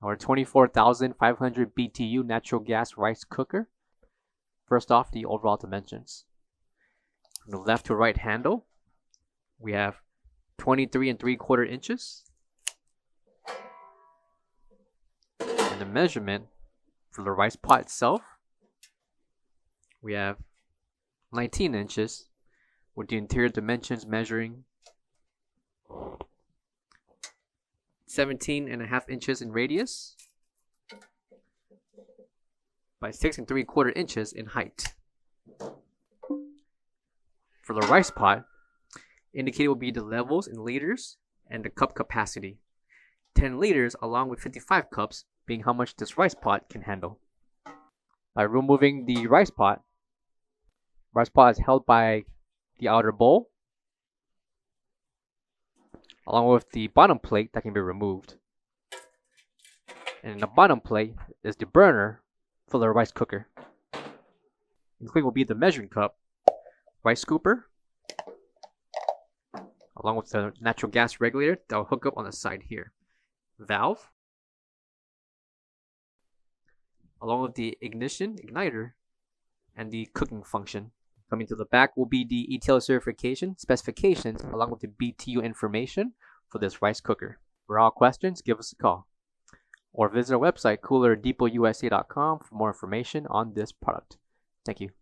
our 24,500 BTU natural gas rice cooker. First off, the overall dimensions. From the left to right handle, we have 23 3/4 inches. And the measurement for the rice pot itself, we have 19 inches, with the interior dimensions measuring 17.5 inches in radius by 6 3/4 inches in height. For the rice pot, indicated will be the levels in liters and the cup capacity. 10 liters along with 55 cups being how much this rice pot can handle. By removing the rice pot is held by the outer bowl along with the bottom plate that can be removed. And in the bottom plate is the burner for the rice cooker. Including will be the measuring cup, rice scooper, along with the natural gas regulator that will hook up on the side here, valve, along with the igniter, and the cooking function. Coming to the back will be the ETL certification specifications along with the BTU information for this rice cooker. For all questions, give us a call or visit our website coolerdepotUSA.com for more information on this product. Thank you.